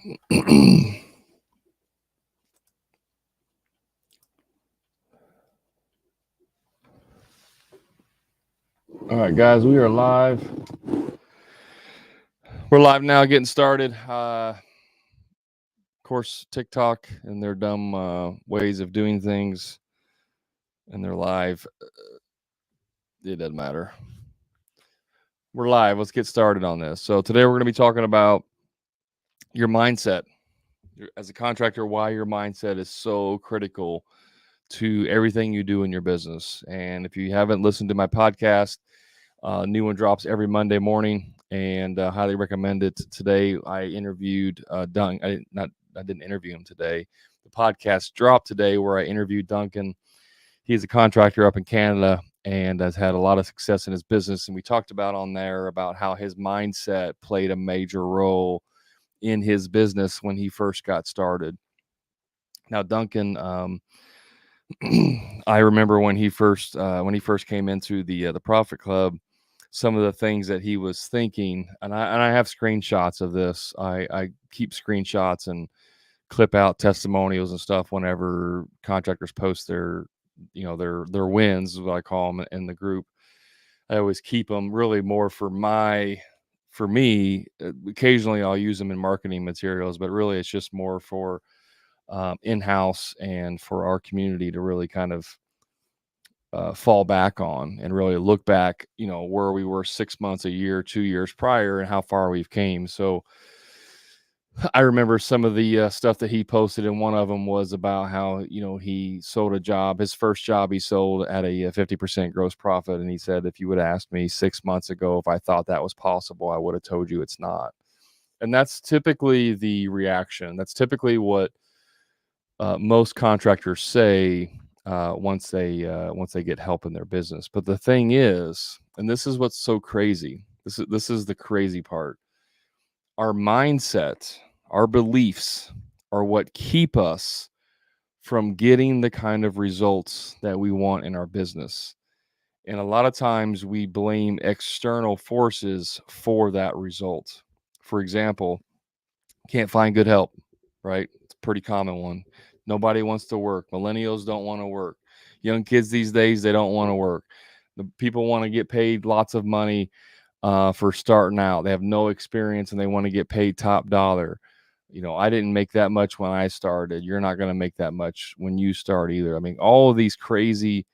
All right, guys, we are live. We're live now, getting started. Of course, TikTok and their dumb ways of doing things, and they're live. It doesn't matter. We're live. Let's get started on this. So today we're going to be talking about your mindset. As a contractor, why your mindset is so critical to everything you do in your business. And if you haven't listened to my podcast, new one drops every Monday morning, and highly recommend it. Today, I interviewed Duncan. I didn't interview him today. The podcast dropped today where I interviewed Duncan. He's a contractor up in Canada and has had a lot of success in his business. And we talked about on there about how his mindset played a major role in his business when he first got started. Now, Duncan, I remember when he first came into the Profit Club, some of the things that he was thinking, and I have screenshots of this. I keep screenshots and clip out testimonials and stuff whenever contractors post their wins, is what I call them in the group. I always keep them really more for me. Occasionally I'll use them in marketing materials, but really it's just more for in-house and for our community to really kind of fall back on and really look back, where we were 6 months, a year, 2 years prior, and how far we've came. So I remember some of the stuff that he posted, and one of them was about how, he sold a job, his first job he sold at a 50% gross profit. And he said, if you would have asked me 6 months ago if I thought that was possible, I would have told you it's not. And that's typically the reaction. That's typically what most contractors say once they get help in their business. But the thing is, and this is what's so crazy, this is the crazy part. Our mindset, our beliefs are what keep us from getting the kind of results that we want in our business. And a lot of times we blame external forces for that result. For example, can't find good help, right? It's a pretty common one. Nobody wants to work. Millennials don't want to work. Young kids these days, they don't want to work. The people want to get paid lots of money for starting out. They have no experience and they want to get paid top dollar. I didn't make that much when I started. You're not going to make that much when you start either. I mean, all of these crazy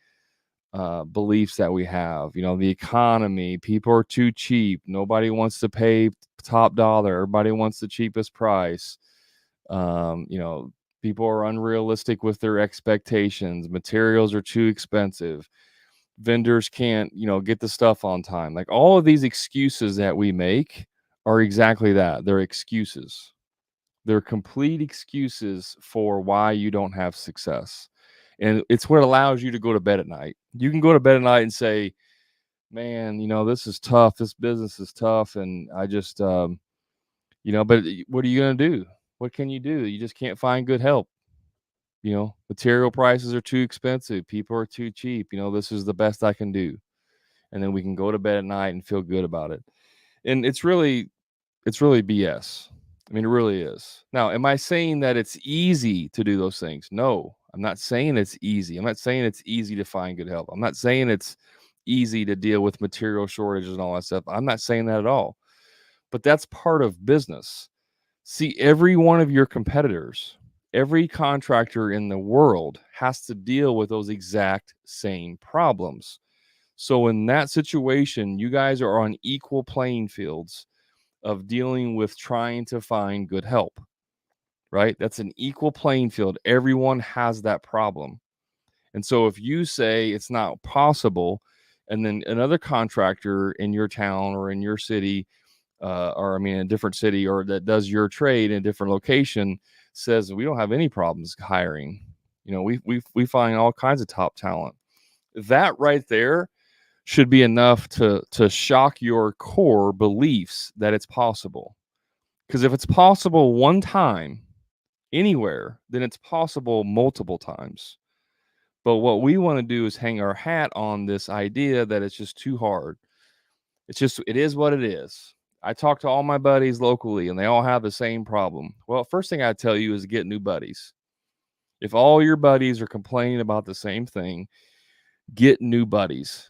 beliefs that we have, the economy, people are too cheap. Nobody wants to pay top dollar. Everybody wants the cheapest price. People are unrealistic with their expectations. Materials are too expensive. Vendors can't, get the stuff on time. Like, all of these excuses that we make are exactly that. They're excuses. They're complete excuses for why you don't have success. And it's what allows you to go to bed at night. You can go to bed at night and say, man, this is tough. This business is tough. And I just, but what are you going to do? What can you do? You just can't find good help. Material prices are too expensive. People are too cheap. This is the best I can do. And then we can go to bed at night and feel good about it. And it's really BS. I mean, it really is. Now, am I saying that it's easy to do those things? No, I'm not saying it's easy. I'm not saying it's easy to find good help. I'm not saying it's easy to deal with material shortages and all that stuff. I'm not saying that at all. But that's part of business. See, every one of your competitors, every contractor in the world has to deal with those exact same problems. So in that situation, you guys are on equal playing fields of dealing with trying to find good help, right? That's an equal playing field. Everyone has that problem. And so if you say it's not possible, and then another contractor in your town or in your city, a different city, or that does your trade in a different location, says we don't have any problems hiring. We find all kinds of top talent. That right there should be enough to shock your core beliefs that it's possible. Because if it's possible one time anywhere, then it's possible multiple times. But what we want to do is hang our hat on this idea that it's just too hard. It is what it is. I talk to all my buddies locally and they all have the same problem. Well, first thing I tell you is get new buddies. If all your buddies are complaining about the same thing, get new buddies,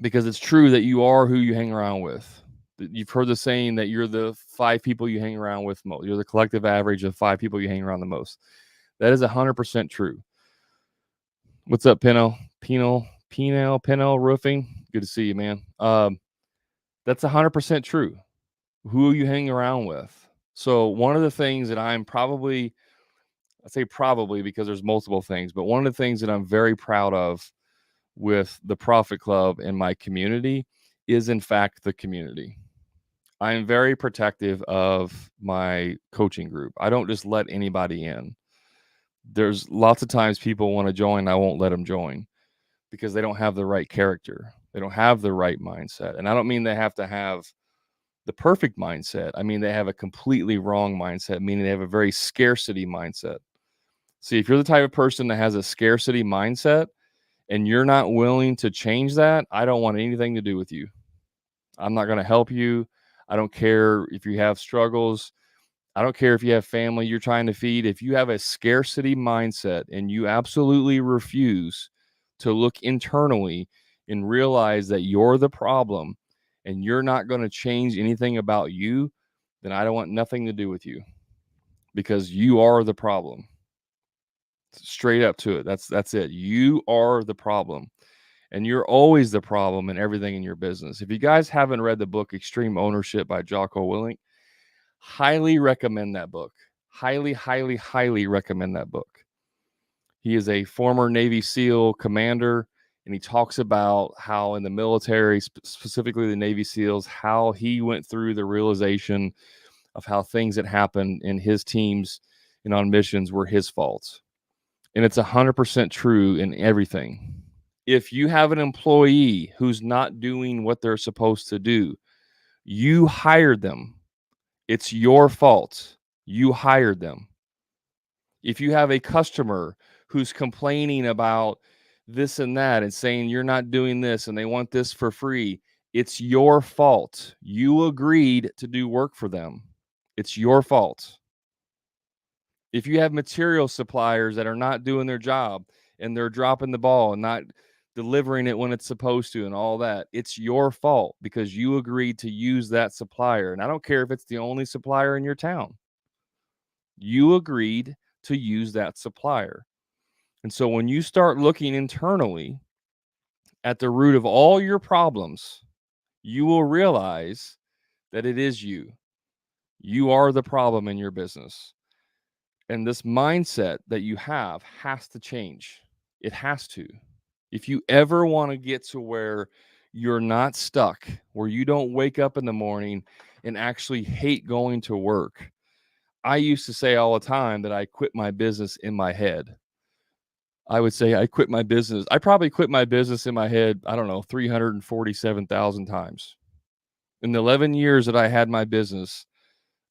because it's true that you are who you hang around with. You've heard the saying that you're the 5 people you hang around with most. You're the collective average of 5 people you hang around the most. That is 100% true. What's up, Pinel Roofing? Good to see you, man. That's 100% true. Who you hang around with. So one of the things that I say probably because there's multiple things, but one of the things that I'm very proud of with the Profit Club and my community is, in fact, the community. I am very protective of my coaching group. I don't just let anybody in. There's lots of times people want to join, I won't let them join because they don't have the right character. They don't have the right mindset. And I don't mean they have to have the perfect mindset. I mean, they have a completely wrong mindset, meaning they have a very scarcity mindset. See, if you're the type of person that has a scarcity mindset and you're not willing to change that, I don't want anything to do with you. I'm not going to help you. I don't care if you have struggles. I don't care if you have family you're trying to feed. If you have a scarcity mindset and you absolutely refuse to look internally and realize that you're the problem and you're not going to change anything about you, then I don't want nothing to do with you, because you are the problem. Straight up to it. That's it. You are the problem. And you're always the problem in everything in your business. If you guys haven't read the book Extreme Ownership by Jocko Willink, highly recommend that book. Highly, highly, highly recommend that book. He is a former Navy SEAL commander, and he talks about how in the military, specifically the Navy SEALs, how he went through the realization of how things that happened in his teams and on missions were his faults. And it's 100% true in everything. If you have an employee who's not doing what they're supposed to do, you hired them. It's your fault. You hired them. If you have a customer who's complaining about this and that and saying you're not doing this and they want this for free, it's your fault. You agreed to do work for them. It's your fault. If you have material suppliers that are not doing their job and they're dropping the ball and not delivering it when it's supposed to and all that, it's your fault because you agreed to use that supplier. And I don't care if it's the only supplier in your town. You agreed to use that supplier. And so when you start looking internally at the root of all your problems, you will realize that it is you. You are the problem in your business. And this mindset that you have has to change. It has to. If you ever want to get to where you're not stuck, where you don't wake up in the morning and actually hate going to work. I used to say all the time that I quit my business in my head. I would say I quit my business. I probably quit my business in my head, I don't know, 347,000 times. In the 11 years that I had my business,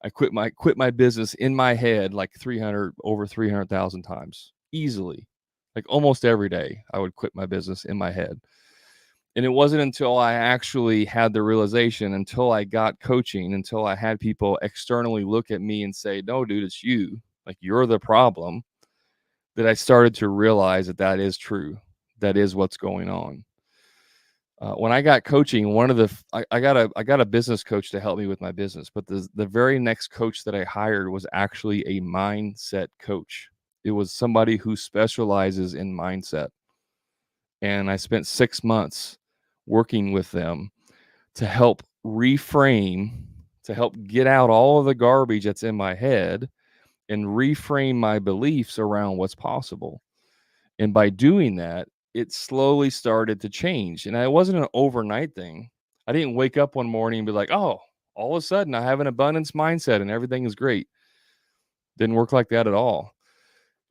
I quit my business in my head like over 300,000 times easily. Like almost every day I would quit my business in my head. And it wasn't until I actually had the realization, until I got coaching, until I had people externally look at me and say, no, dude, it's you. Like you're the problem, that I started to realize that that is true. That is what's going on. When I got coaching, I got a business coach to help me with my business, but the very next coach that I hired was actually a mindset coach. It was somebody who specializes in mindset. And I spent 6 months working with them to help reframe, to help get out all of the garbage that's in my head and reframe my beliefs around what's possible. And by doing that, it slowly started to change. And it wasn't an overnight thing. I didn't wake up one morning and be like, oh, all of a sudden I have an abundance mindset and everything is great. Didn't work like that at all.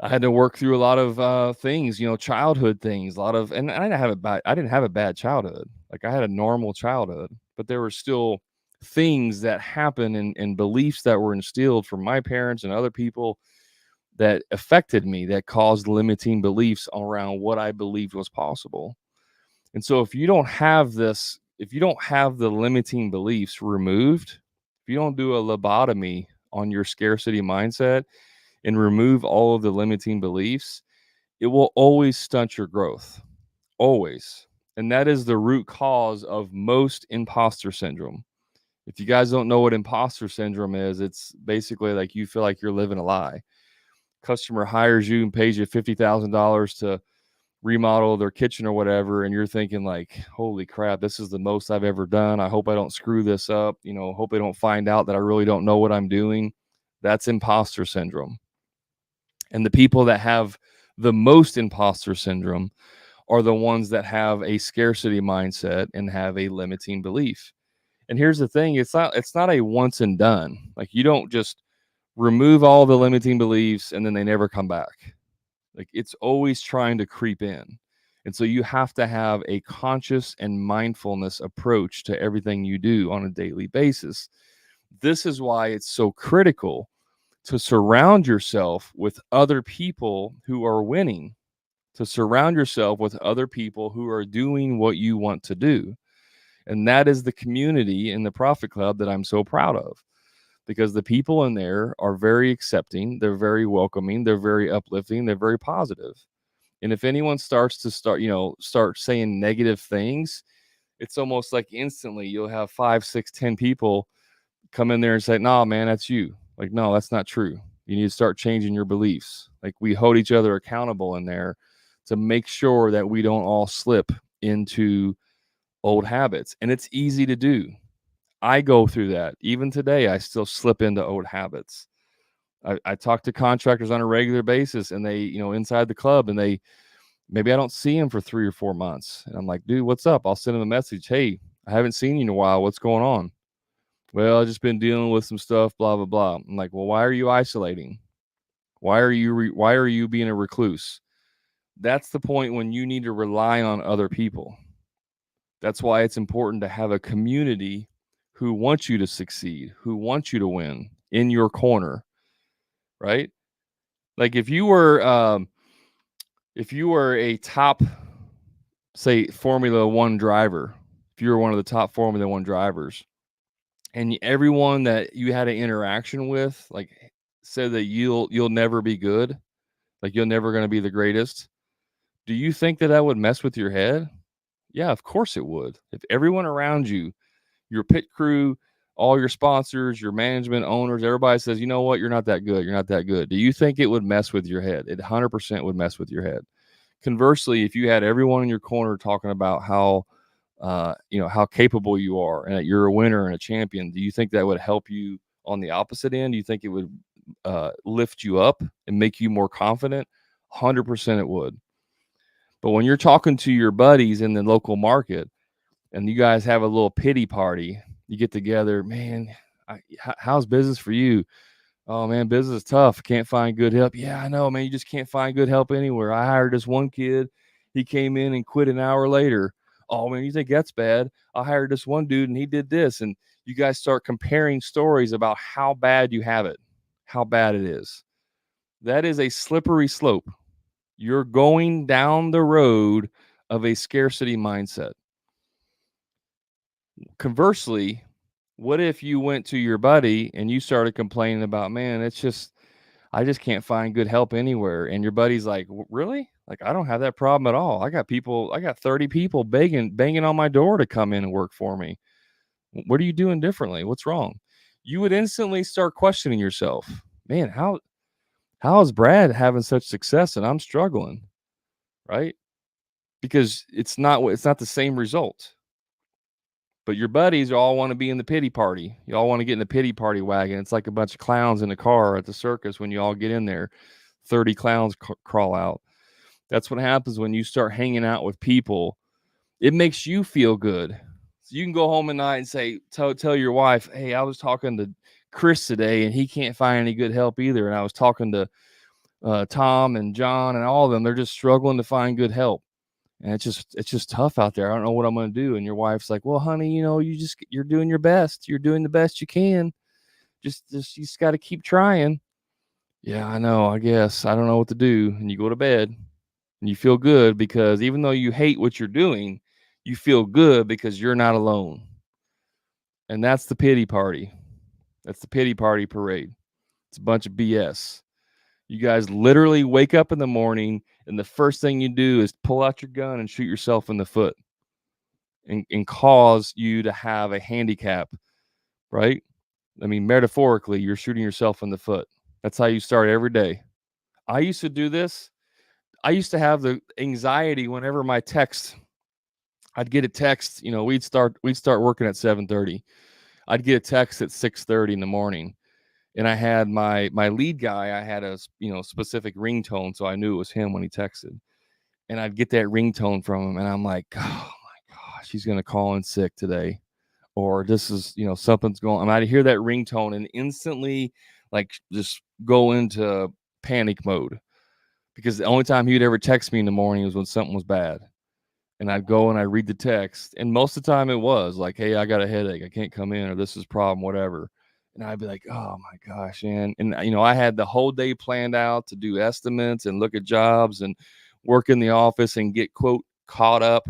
I had to work through a lot of things, childhood things, and I didn't have a bad childhood. Like I had a normal childhood, but there were still things that happened and beliefs that were instilled from my parents and other people that affected me, that caused limiting beliefs around what I believed was possible. And so if you don't have this if you don't have the limiting beliefs removed, if you don't do a lobotomy on your scarcity mindset and remove all of the limiting beliefs, it will always stunt your growth. Always. And that is the root cause of most imposter syndrome. If you guys don't know what imposter syndrome is, it's basically like you feel like you're living a lie. Customer hires you and pays you $50,000 to remodel their kitchen or whatever, and you're thinking like, holy crap, this is the most I've ever done. I hope I don't screw this up. Hope they don't find out that I really don't know what I'm doing. That's imposter syndrome. And the people that have the most imposter syndrome are the ones that have a scarcity mindset and have a limiting belief. And here's the thing, it's not a once and done. Like, you don't just remove all the limiting beliefs and then they never come back. Like, it's always trying to creep in. And so you have to have a conscious and mindfulness approach to everything you do on a daily basis. This is why it's so critical to surround yourself with other people who are winning, to surround yourself with other people who are doing what you want to do. And that is the community in the Profit Club that I'm so proud of, because the people in there are very accepting, they're very welcoming, they're very uplifting, they're very positive. And if anyone start saying negative things, it's almost like instantly you'll have 5, 6, 10 people come in there and say, "Nah, man, that's you." Like, no, that's not true. You need to start changing your beliefs. Like, we hold each other accountable in there to make sure that we don't all slip into old habits. And it's easy to do. I go through that. Even today, I still slip into old habits. I talk to contractors on a regular basis, and they, inside the club, and maybe I don't see them for 3 or 4 months. And I'm like, dude, what's up? I'll send them a message. Hey, I haven't seen you in a while. What's going on? Well, I've just been dealing with some stuff, blah, blah, blah. I'm like, well, why are you isolating? Why are you being a recluse? That's the point when you need to rely on other people. That's why it's important to have a community who wants you to succeed, who wants you to win in your corner, right? Like, if you were a top, say, Formula One driver, if you were one of the top Formula One drivers, and everyone that you had an interaction with, like, said that you'll never be good, like you're never going to be the greatest, do you think that would mess with your head? Yeah, of course it would. If everyone around you, your pit crew, all your sponsors, your management, owners, everybody says, you know what, you're not that good, you're not that good, do you think it would mess with your head? It 100% would mess with your head. Conversely, if you had everyone in your corner talking about how how capable you are and that you're a winner and a champion, do you think that would help you on the opposite end? Do you think it would lift you up and make you more confident? 100% it would. But when you're talking to your buddies in the local market and you guys have a little pity party, you get together, man, how's business for you? Oh, man, business is tough. Can't find good help. Yeah, I know, man. You just can't find good help anywhere. I hired this one kid. He came in and quit an hour later. Oh, man, you think that's bad? I hired this one dude and he did this. And you guys start comparing stories about how bad you have it, how bad it is. That is a slippery slope. You're going down the road of a scarcity mindset. Conversely, what if you went to your buddy and you started complaining about, man, I just can't find good help anywhere. And your buddy's like, really? Like, I don't have that problem at all. I got 30 people banging on my door to come in and work for me. What are you doing differently? What's wrong? You would instantly start questioning yourself. Man, how is Brad having such success and I'm struggling? Right? Because it's not the same result. But your buddies all want to be in the pity party. You all want to get in the pity party wagon. It's like a bunch of clowns in a car at the circus when you all get in there. 30 clowns crawl out. That's what happens when you start hanging out with people. It makes you feel good. So you can go home at night and say, tell your wife, hey, I was talking to Chris today and he can't find any good help either. And I was talking to Tom and John and all of them. They're just struggling to find good help. And it's just tough out there. I don't know what I'm going to do. And your wife's like, well, honey, you're doing your best. You're doing the best you can. You just got to keep trying. Yeah, I know. I guess I don't know what to do. And you go to bed and you feel good because even though you hate what you're doing, you feel good because you're not alone. And that's the pity party. That's the pity party parade. It's a bunch of BS. You guys literally wake up in the morning and the first thing you do is pull out your gun and shoot yourself in the foot and cause you to have a handicap, right? I mean, metaphorically, you're shooting yourself in the foot. That's how you start every day. I used to do this. I used to have the anxiety whenever I'd get a text, we'd start working at 7:30. I'd get a text at 6:30 in the morning. And I had my lead guy, I had a specific ringtone, so I knew it was him when he texted. And I'd get that ringtone from him, and I'm like, oh my gosh, he's gonna call in sick today, or this is something's going. And I'd hear that ringtone and instantly like just go into panic mode, because the only time he'd ever text me in the morning was when something was bad. And I'd go and I'd read the text, and most of the time it was like, hey, I got a headache, I can't come in, or this is a problem, whatever. And I'd be like, oh my gosh, man. And I had the whole day planned out to do estimates and look at jobs and work in the office and get quote caught up.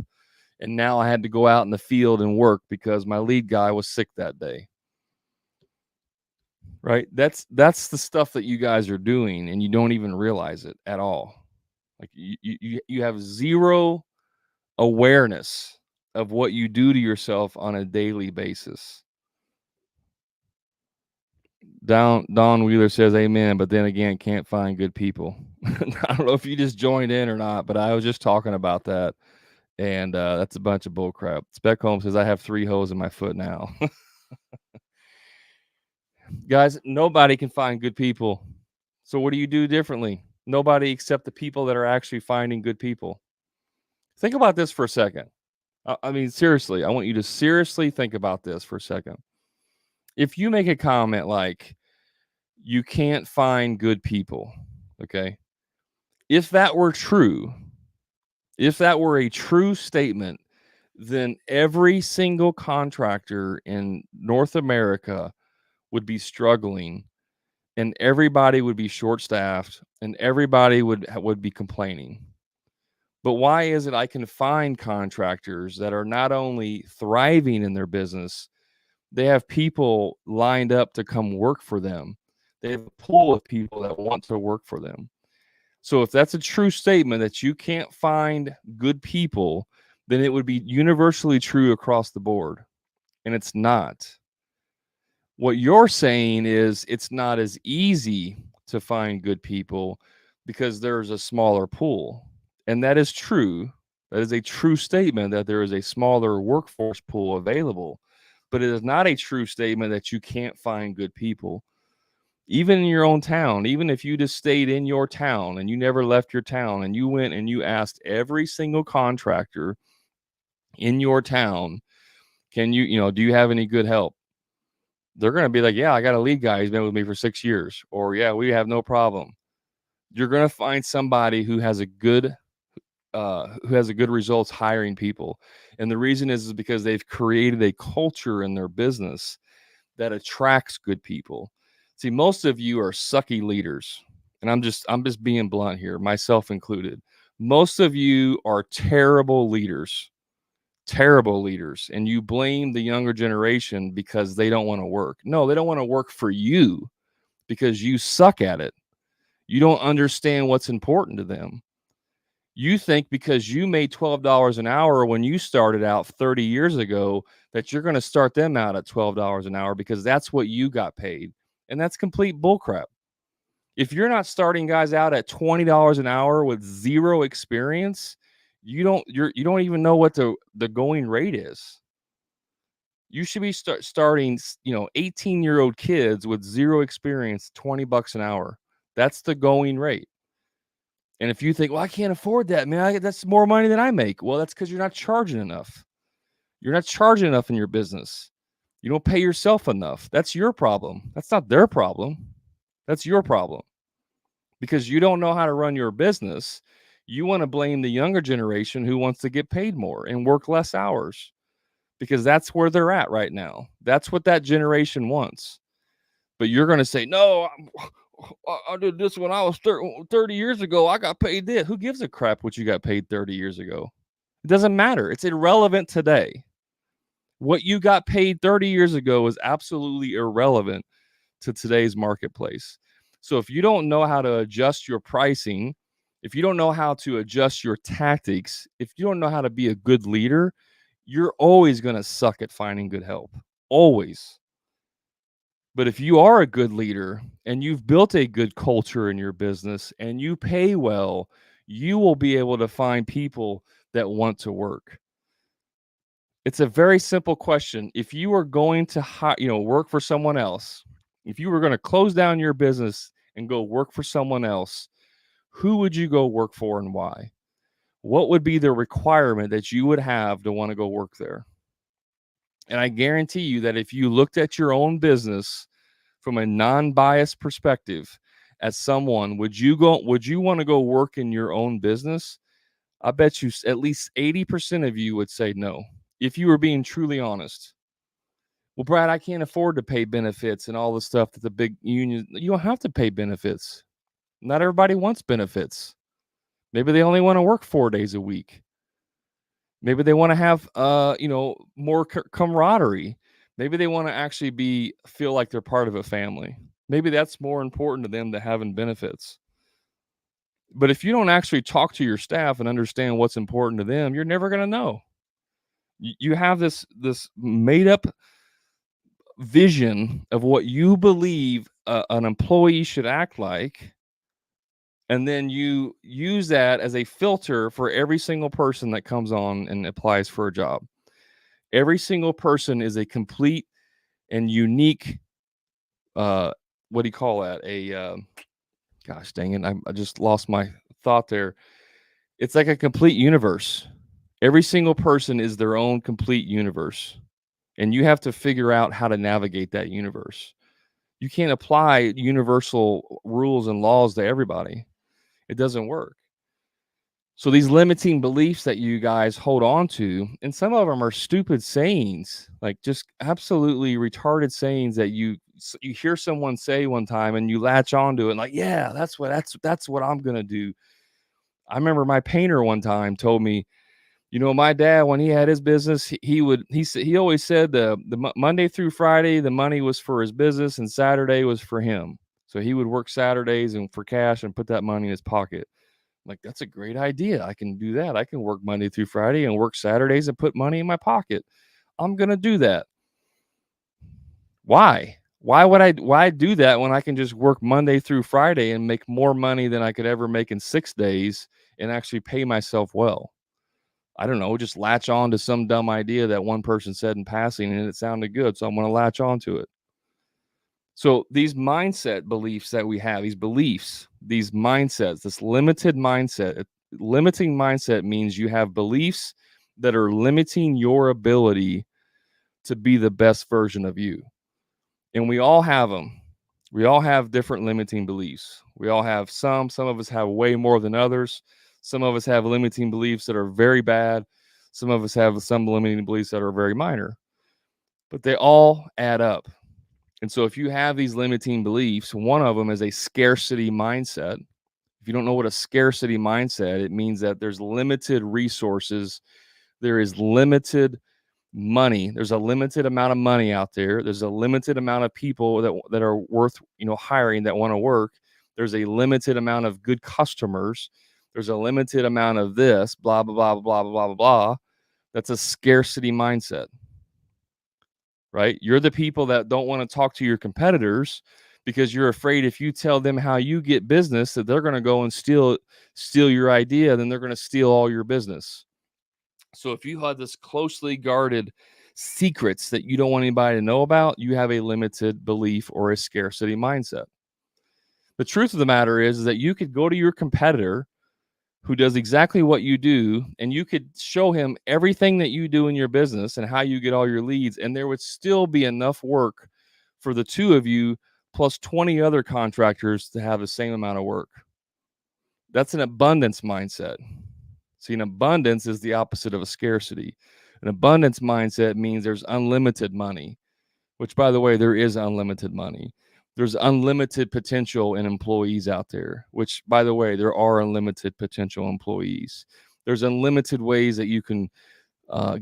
And now I had to go out in the field and work because my lead guy was sick that day. Right? That's the stuff that you guys are doing, and you don't even realize it at all. Like you have zero awareness of what you do to yourself on a daily basis. Don Wheeler says amen, but then again, can't find good people. I don't know if you just joined in or not, but I was just talking about that, and that's a bunch of bull crap. Speckholm says I have 3 holes in my foot now. Guys, nobody can find good people. So what do you do differently? Nobody except the people that are actually finding good people. Think about this for a second. I mean, seriously, I want you to seriously think about this for a second. If you make a comment like, you can't find good people, okay? If that were true, if that were a true statement, then every single contractor in North America would be struggling, and everybody would be short-staffed, and everybody would be complaining. But why is it I can find contractors that are not only thriving in their business, they have people lined up to come work for them. They have a pool of people that want to work for them. So if that's a true statement that you can't find good people, then it would be universally true across the board. And it's not. What you're saying is it's not as easy to find good people because there's a smaller pool. And that is true. That is a true statement that there is a smaller workforce pool available. But it is not a true statement that you can't find good people. Even in your own town, even if you just stayed in your town and you never left your town and you went and you asked every single contractor in your town, can you, do you have any good help? They're going to be like, yeah, I got a lead guy. He's been with me for 6 years. Or, yeah, we have no problem. You're going to find somebody who has a good results hiring people. And the reason is because they've created a culture in their business that attracts good people. See, most of you are sucky leaders. And I'm just being blunt here, myself included. Most of you are terrible leaders. And you blame the younger generation because they don't want to work. No, they don't want to work for you because you suck at it. You don't understand what's important to them. You think because you made $12 an hour when you started out 30 years ago that you're going to start them out at $12 an hour because that's what you got paid. And that's complete bullcrap. If you're not starting guys out at $20 an hour with zero experience, you don't even know what the going rate is. You should be starting 18-year-old kids with zero experience, $20 an hour. That's the going rate. And if you think, well, I can't afford that, man, that's more money than I make. Well, that's because you're not charging enough. You're not charging enough in your business. You don't pay yourself enough. That's your problem. That's not their problem. That's your problem. Because you don't know how to run your business. You want to blame the younger generation who wants to get paid more and work less hours. Because that's where they're at right now. That's what that generation wants. But you're going to say, no, I did this when I was 30 years ago. I got paid this. Who gives a crap what you got paid 30 years ago? It doesn't matter. It's irrelevant today. What you got paid 30 years ago is absolutely irrelevant to today's marketplace. So if you don't know how to adjust your pricing, if you don't know how to adjust your tactics, if you don't know how to be a good leader, you're always going to suck at finding good help. Always. But if you are a good leader and you've built a good culture in your business and you pay well, you will be able to find people that want to work. It's a very simple question. If you are going to work for someone else, if you were going to close down your business and go work for someone else, who would you go work for and why? What would be the requirement that you would have to want to go work there? And I guarantee you that if you looked at your own business from a non-biased perspective as someone, would you want to go work in your own business? I bet you at least 80% of you would say no, if you were being truly honest. Well, Brad, I can't afford to pay benefits and all the stuff that the big union. You don't have to pay benefits. Not everybody wants benefits. Maybe they only want to work 4 days a week. Maybe they want to have more camaraderie. Maybe they want to actually feel like they're part of a family. Maybe that's more important to them than having benefits. But if you don't actually talk to your staff and understand what's important to them, you're never going to know. You have this made up vision of what you believe an employee should act like, and then you use that as a filter for every single person that comes on and applies for a job. Every single person is a complete and unique what do you call that? Gosh dang it, I just lost my thought there. It's like a complete universe. Every single person is their own complete universe, and you have to figure out how to navigate that universe. You can't apply universal rules and laws to everybody. It doesn't work. So these limiting beliefs that you guys hold on to, and some of them are stupid sayings, like just absolutely retarded sayings that you hear someone say one time and you latch onto it, and like, yeah, that's what I'm gonna do. I remember my painter one time told me, my dad, when he had his business, he always said the Monday through Friday, the money was for his business and Saturday was for him. So he would work Saturdays and for cash and put that money in his pocket. Like, that's a great idea. I can do that. I can work Monday through Friday and work Saturdays and put money in my pocket. I'm going to do that. Why? Why do that when I can just work Monday through Friday and make more money than I could ever make in 6 days and actually pay myself well? I don't know, just latch on to some dumb idea that one person said in passing and it sounded good, so I'm going to latch on to it. So these mindset beliefs that we have, these beliefs, these mindsets, this limiting mindset means you have beliefs that are limiting your ability to be the best version of you. And we all have them. We all have different limiting beliefs. We all have some of us have way more than others. Some of us have limiting beliefs that are very bad. Some of us have some limiting beliefs that are very minor, but they all add up. And so if you have these limiting beliefs, one of them is a scarcity mindset. If you don't know what a scarcity mindset, it means that there's limited resources. There is limited money. There's a limited amount of money out there. There's a limited amount of people that are worth, hiring, that want to work. There's a limited amount of good customers. There's a limited amount of this, blah, blah, blah, blah, blah, blah, blah, blah. That's a scarcity mindset, right? You're the people that don't want to talk to your competitors because you're afraid if you tell them how you get business that they're going to go and steal your idea, then they're going to steal all your business. So if you have this closely guarded secrets that you don't want anybody to know about, you have a limited belief or a scarcity mindset. The truth of the matter is that you could go to your competitor who does exactly what you do, and you could show him everything that you do in your business and how you get all your leads, and there would still be enough work for the two of you plus 20 other contractors to have the same amount of work. That's an abundance mindset. See, an abundance is the opposite of a scarcity. An abundance mindset means there's unlimited money, which, by the way, there is unlimited money. There's unlimited potential in employees out there, which, by the way, there are unlimited potential employees. There's unlimited ways that you can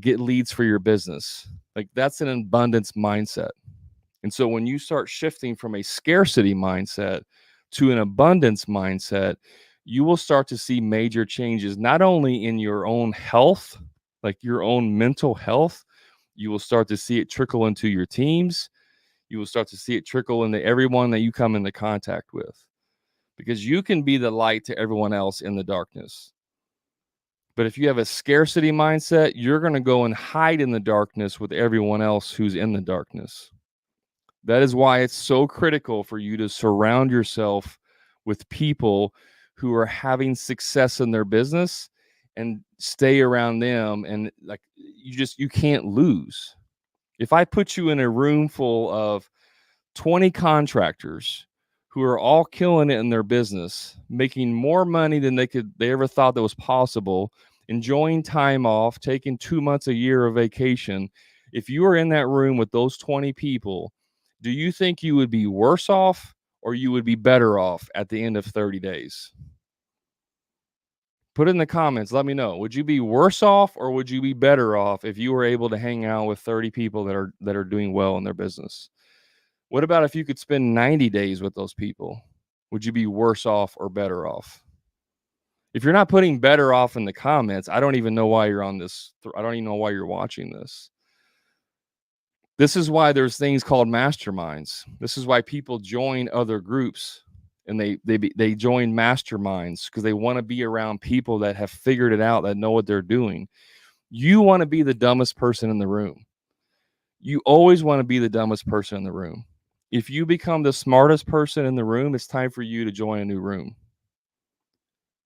get leads for your business. Like that's an abundance mindset. And so when you start shifting from a scarcity mindset to an abundance mindset, you will start to see major changes, not only in your own health, like your own mental health. You will start to see it trickle into your teams. You will start to see it trickle into everyone that you come into contact with, because you can be the light to everyone else in the darkness. But if you have a scarcity mindset, you're going to go and hide in the darkness with everyone else who's in the darkness. That is why it's so critical for you to surround yourself with people who are having success in their business and stay around them. And like you can't lose. If I put you in a room full of 20 contractors who are all killing it in their business, making more money than they ever thought that was possible, enjoying time off, taking 2 months a year of vacation. If you were in that room with those 20 people, do you think you would be worse off or you would be better off at the end of 30 days? Put it in the comments. Let me know. Would you be worse off or would you be better off if you were able to hang out with 30 people that are doing well in their business? What about if you could spend 90 days with those people? Would you be worse off or better off? If you're not putting better off in the comments, I don't even know why you're on this. I don't even know why you're watching this. This is why there's things called masterminds. This is why people join other groups and they join masterminds, because they want to be around people that have figured it out, that know what they're doing. You want to be the dumbest person in the room. You always want to be the dumbest person in the room. If you become the smartest person in the room, it's time for you to join a new room.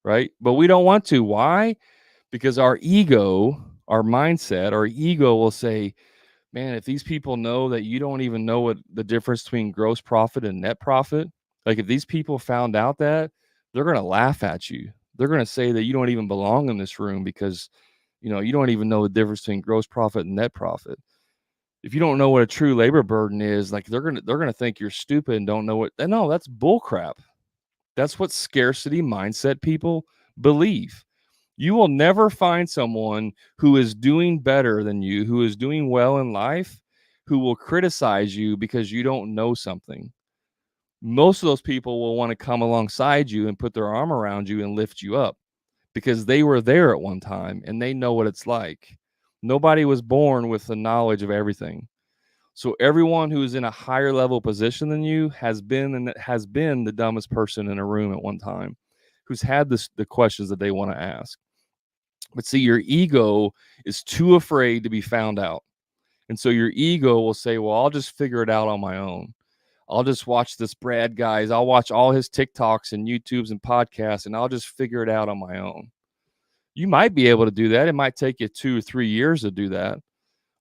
Right? But we don't want to. Why? Because our ego, our mindset, our ego will say, man, if these people know that you don't even know what the difference between gross profit and net profit, like if these people found out that, they're going to laugh at you. They're going to say that you don't even belong in this room because, you don't even know the difference between gross profit and net profit. If you don't know what a true labor burden is, like they're gonna think you're stupid and don't know what. No, that's bullcrap. That's what scarcity mindset people believe. You will never find someone who is doing better than you, who is doing well in life, who will criticize you because you don't know something. Most of those people will want to come alongside you and put their arm around you and lift you up because they were there at one time and they know what it's like. Nobody was born with the knowledge of everything. So everyone who is in a higher level position than you has been the dumbest person in a room at one time, who's had the questions that they want to ask. But see, your ego is too afraid to be found out. And so your ego will say, well, I'll just figure it out on my own. I'll just watch this Brad guys. I'll watch all his TikToks and YouTubes and podcasts, and I'll just figure it out on my own. You might be able to do that. It might take you 2 or 3 years to do that.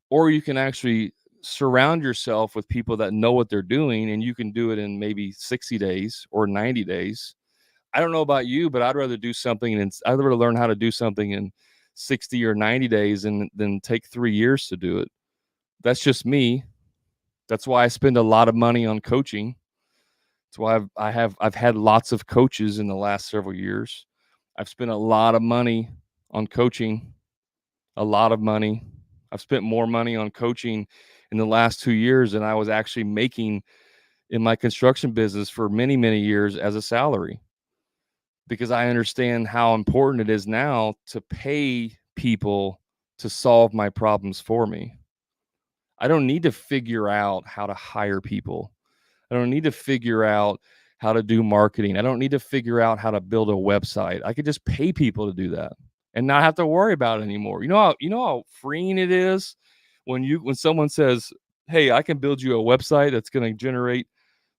Or you can actually surround yourself with people that know what they're doing, and you can do it in maybe 60 days or 90 days. I don't know about you, but I'd rather do something and I'd rather learn how to do something in 60 or 90 days than take 3 years to do it. That's just me. That's why I spend a lot of money on coaching. That's why I've had lots of coaches in the last several years. I've spent a lot of money on coaching, a lot of money. I've spent more money on coaching in the last 2 years than I was actually making in my construction business for many, many years as a salary, because I understand how important it is now to pay people to solve my problems for me. I don't need to figure out how to hire people. I don't need to figure out how to do marketing. I don't need to figure out how to build a website. I could just pay people to do that and not have to worry about it anymore. You know how freeing it is when someone says, "Hey, I can build you a website that's going to generate,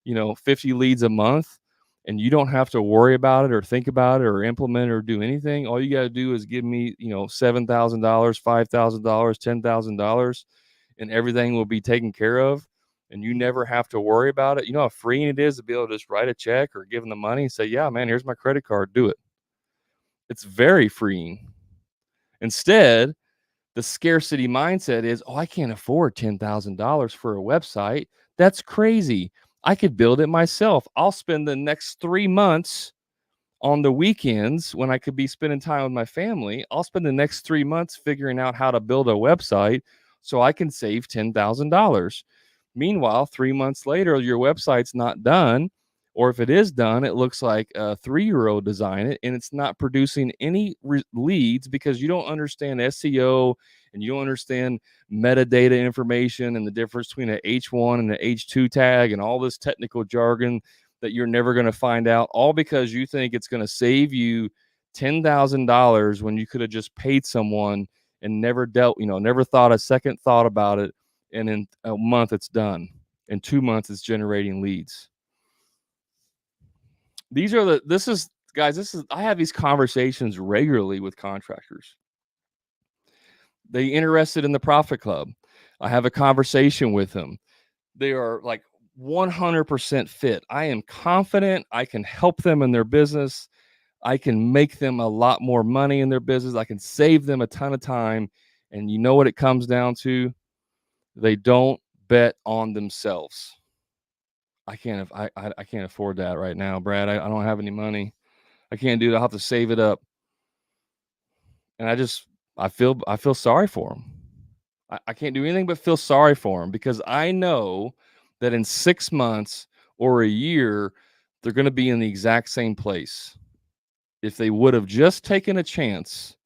50 leads a month." And you don't have to worry about it or think about it or implement it or do anything. All you got to do is give me, $7,000, $5,000, $10,000, and everything will be taken care of. And you never have to worry about it. You know how freeing it is to be able to just write a check or give them the money and say, yeah, man, here's my credit card, do it. It's very freeing. Instead, the scarcity mindset is, oh, I can't afford $10,000 for a website. That's crazy. I could build it myself. I'll spend the next 3 months On the weekends, when I could be spending time with my family, I'll spend the next 3 months figuring out how to build a website so I can save $10,000. Meanwhile, 3 months later, your website's not done, or if it is done, it looks like a 3-year-old designed it, and it's not producing any leads because you don't understand SEO and you don't understand metadata information and the difference between an H1 and an H2 tag and all this technical jargon that you're never going to find out, all because you think it's going to save you $10,000 when you could have just paid someone and never never thought a second thought about it. And in a month, it's done. In 2 months, it's generating leads. I have these conversations regularly with contractors. They interested in the Profit Club. I have a conversation with them. They are like 100% fit. I am confident I can help them in their business. I can make them a lot more money in their business. I can save them a ton of time. And you know what it comes down to? They don't bet on themselves. I can't afford that right now, Brad. I don't have any money. I can't do that. I'll have to save it up. And I feel sorry for them. I can't do anything but feel sorry for them because I know that in 6 months or a year, they're going to be in the exact same place. If they would have just taken a chance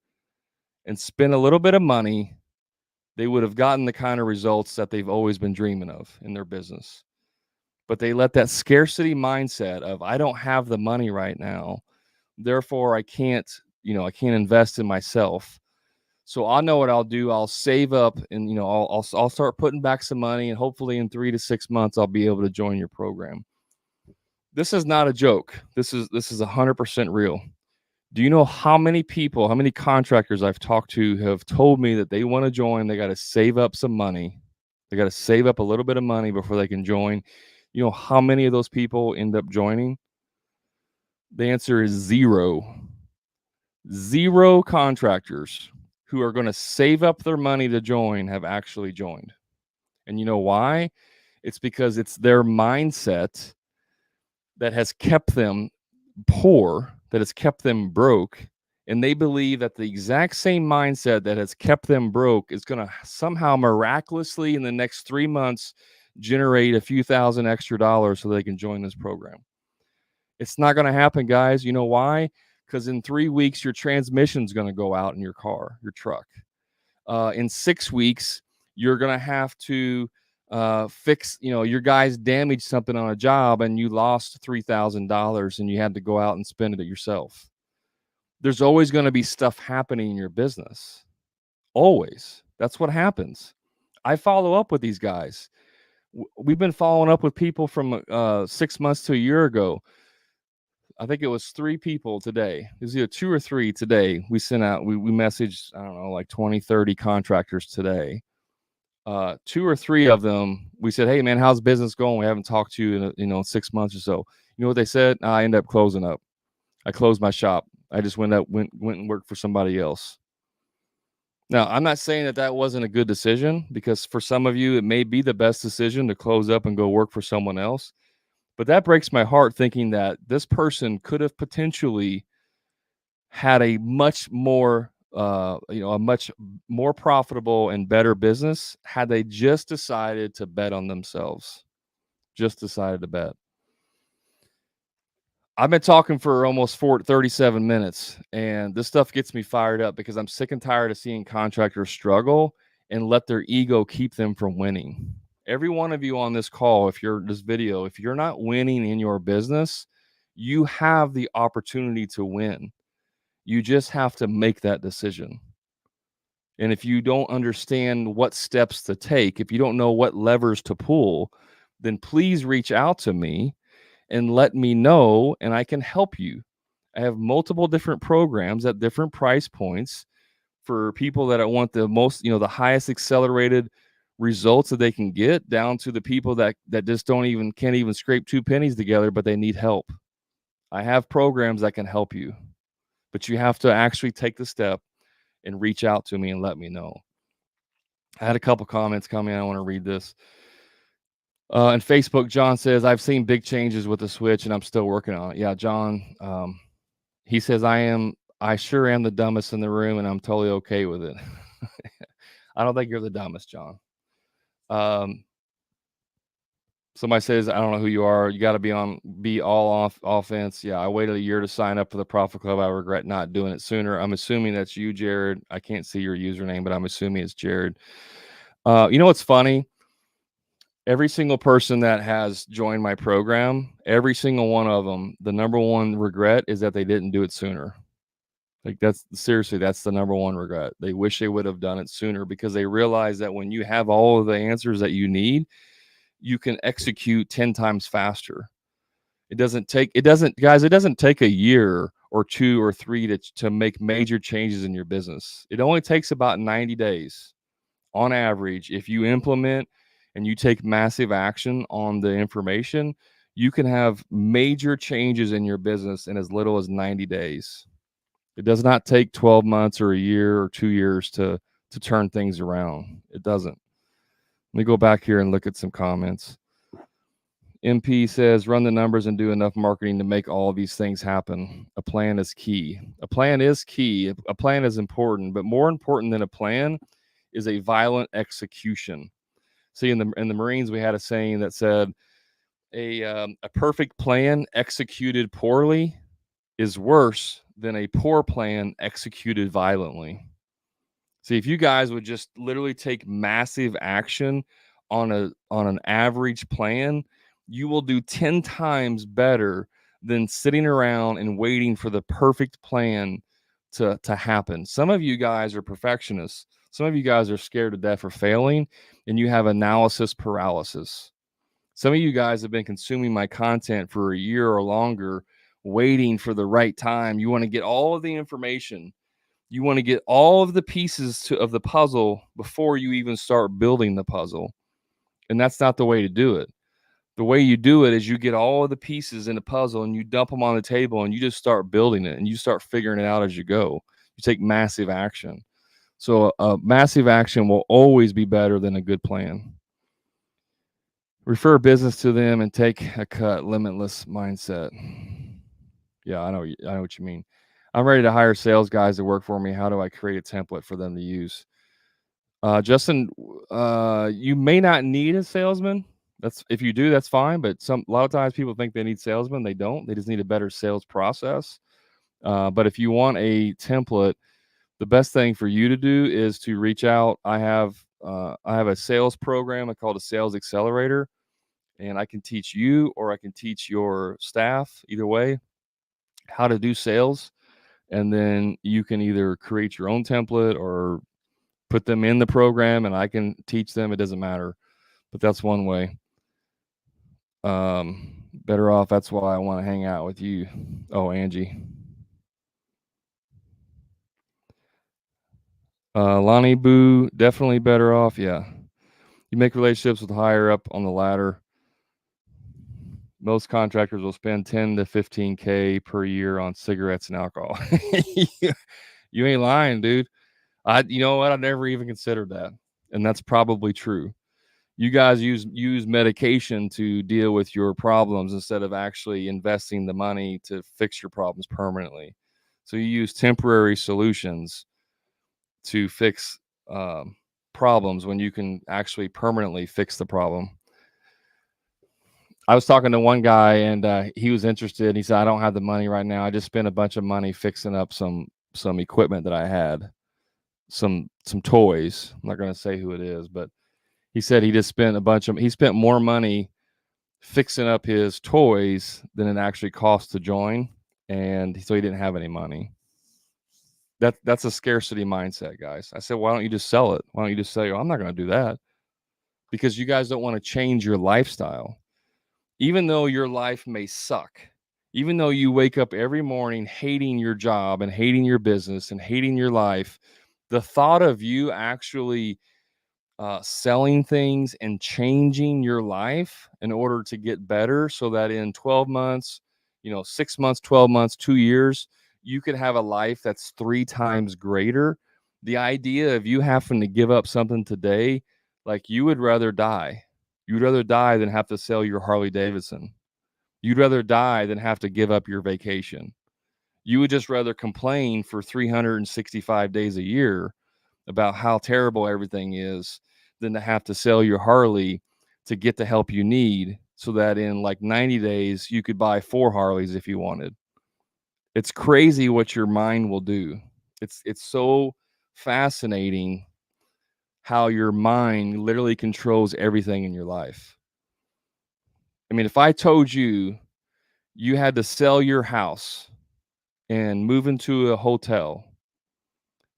and spent a little bit of money, they would have gotten the kind of results that they've always been dreaming of in their business. But they let that scarcity mindset of, I don't have the money right now, therefore I can't invest in myself. So I know what I'll do. I'll save up and, I'll start putting back some money, and hopefully in 3 to 6 months, I'll be able to join your program. This is not a joke. This is 100% real. Do you know how many contractors I've talked to have told me that they want to join? They got to save up some money. They got to save up a little bit of money before they can join. You know how many of those people end up joining? The answer is zero. Zero contractors who are going to save up their money to join have actually joined. And you know why? It's because it's their mindset that has kept them poor, that has kept them broke. And they believe that the exact same mindset that has kept them broke is going to somehow miraculously in the next 3 months generate a few thousand extra dollars so they can join this program. It's not going to happen, guys. You know why? Because in 3 weeks, your transmission's going to go out in your car, your truck. In 6 weeks, you're going to have to fix, your guys damaged something on a job and you lost $3,000 and you had to go out and spend it yourself. There's always going to be stuff happening in your business. Always. That's what happens. I follow up with these guys. We've been following up with people from 6 months to a year ago. I think it was 3 people today. It was either 2 or 3 today. We sent out, we messaged, I don't know, like 20, 30 contractors today. 2 or 3 of them, we said, hey man, how's business going? We haven't talked to you in 6 months or so. You know what they said? I ended up closing up. I closed my shop. I just went and worked for somebody else. Now, I'm not saying that wasn't a good decision, because for some of you, it may be the best decision to close up and go work for someone else. But that breaks my heart, thinking that this person could have potentially had a much more, a much more profitable and better business had they just decided to bet on themselves. Just decided to bet. I've been talking for almost 37 minutes, and this stuff gets me fired up because I'm sick and tired of seeing contractors struggle and let their ego keep them from winning. Every one of you on this call, if you're not winning in your business, you have the opportunity to win. You just have to make that decision. And if you don't understand what steps to take, if you don't know what levers to pull, then please reach out to me and let me know, and I can help you. I have multiple different programs at different price points for people that want the most, the highest accelerated results that they can get, down to the people that just can't even scrape 2 pennies together, but they need help. I have programs that can help you, but you have to actually take the step and reach out to me and let me know. I had a couple comments coming. I want to read this. And Facebook, John says, I've seen big changes with the switch and I'm still working on it. Yeah, John, He says, I sure am the dumbest in the room, and I'm totally okay with it. I don't think you're the dumbest, John. Somebody says, I don't know who you are. You got to be all off offense. Yeah, I waited a year to sign up for the Profit Club. I regret not doing it sooner. I'm assuming that's you, Jared. I can't see your username, but I'm assuming it's Jared. You know what's funny? Every single person that has joined my program, every single one of them, the number one regret is that they didn't do it sooner. Like that's the number one regret. They wish they would have done it sooner because they realize that when you have all of the answers that you need, you can execute 10 times faster. It doesn't take a year or 2 or 3 to make major changes in your business. It only takes about 90 days on average. If you implement and you take massive action on the information, you can have major changes in your business in as little as 90 days. It does not take 12 months or a year or 2 years to turn things around. It doesn't. Let me go back here and look at some comments. MP says, run the numbers and do enough marketing to make all of these things happen. A plan is key. A plan is key. A plan is important, but more important than a plan is a violent execution. See, in the Marines, we had a saying that said, a perfect plan executed poorly is worse than a poor plan executed violently. See, if you guys would just literally take massive action on an average plan, you will do 10 times better than sitting around and waiting for the perfect plan to happen. Some of you guys are perfectionists. Some of you guys are scared to death for failing, and you have analysis paralysis. Some of you guys have been consuming my content for a year or longer, waiting for the right time. You want to get all of the information. You want to get all of the pieces of the puzzle before you even start building the puzzle. And that's not the way to do it. The way you do it is you get all of the pieces in the puzzle and you dump them on the table and you just start building it and you start figuring it out as you go. You take massive action. So a massive action will always be better than a good plan. Refer business to them and take a cut. Limitless mindset. Yeah, I know what you mean. I'm ready to hire sales guys to work for me. How do I create a template for them to use? Justin, you may not need a salesman. If you do, that's fine. But a lot of times people think they need salesmen. They don't. They just need a better sales process. But if you want a template, the best thing for you to do is to reach out. I have a sales program I call a Sales Accelerator, and I can teach you or I can teach your staff, either way, how to do sales. And then you can either create your own template or put them in the program and I can teach them. It doesn't matter, but that's one way. Better off. That's why I want to hang out with you. Oh, Angie. Lonnie Boo, definitely better off. Yeah. You make relationships with higher up on the ladder. Most contractors will spend 10 to 15K per year on cigarettes and alcohol. You ain't lying, dude. You know what? I never even considered that. And that's probably true. You guys use medication to deal with your problems instead of actually investing the money to fix your problems permanently. So you use temporary solutions to fix problems when you can actually permanently fix the problem. I was talking to one guy and he was interested. He said, I don't have the money right now. I just spent a bunch of money fixing up some equipment that I had, some toys. I'm not going to say who it is, but he said he just spent he spent more money fixing up his toys than it actually cost to join. And so he didn't have any money. That's a scarcity mindset, guys. I said, why don't you just sell it? Why don't you just say, oh, I'm not going to do that? Because you guys don't want to change your lifestyle. Even though your life may suck, even though you wake up every morning hating your job and hating your business and hating your life, the thought of you actually selling things and changing your life in order to get better so that in 12 months, 6 months, 12 months, 2 years, you could have a life that's 3 times greater. The idea of you having to give up something today, like you would rather die. You'd rather die than have to sell your Harley Davidson. You'd rather die than have to give up your vacation. You would just rather complain for 365 days a year about how terrible everything is than to have to sell your Harley to get the help you need so that in like 90 days you could buy 4 Harleys if you wanted. It's crazy what your mind will do. It's so fascinating how your mind literally controls everything in your life. I mean, if I told you you had to sell your house and move into a hotel,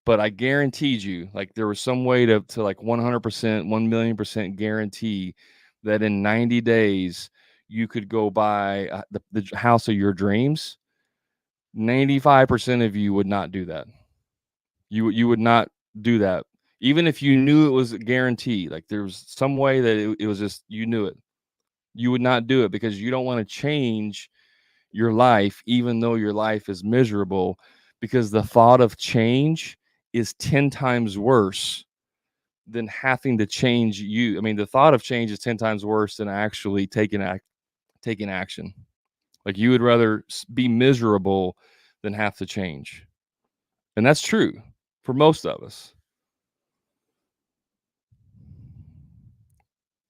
but I guaranteed you, like there was some way to like 100%, 1,000,000% guarantee that in 90 days you could go buy the house of your dreams. 95% of you would not do that. You would not do that. Even if you knew it was a guarantee, like there was some way that it was just, you knew it. You would not do it because you don't want to change your life, even though your life is miserable, because the thought of change is 10 times worse than having to change you. I mean, the thought of change is 10 times worse than actually taking action. Like you would rather be miserable than have to change. And that's true for most of us.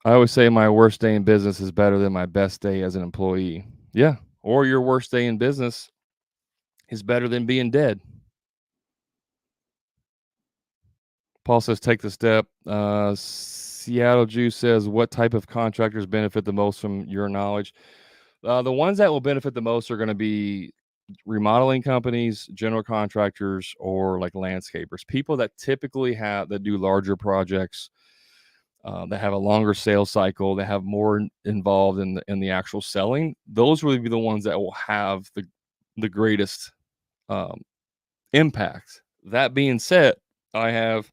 I always say my worst day in business is better than my best day as an employee. Yeah. Or your worst day in business is better than being dead. Paul says, take the step. Seattle Juice says, what type of contractors benefit the most from your knowledge? The ones that will benefit the most are going to be remodeling companies, general contractors, or like landscapers. People that typically that do larger projects, that have a longer sales cycle, that have more involved in the actual selling. Those will be the ones that will have the greatest impact. That being said, I have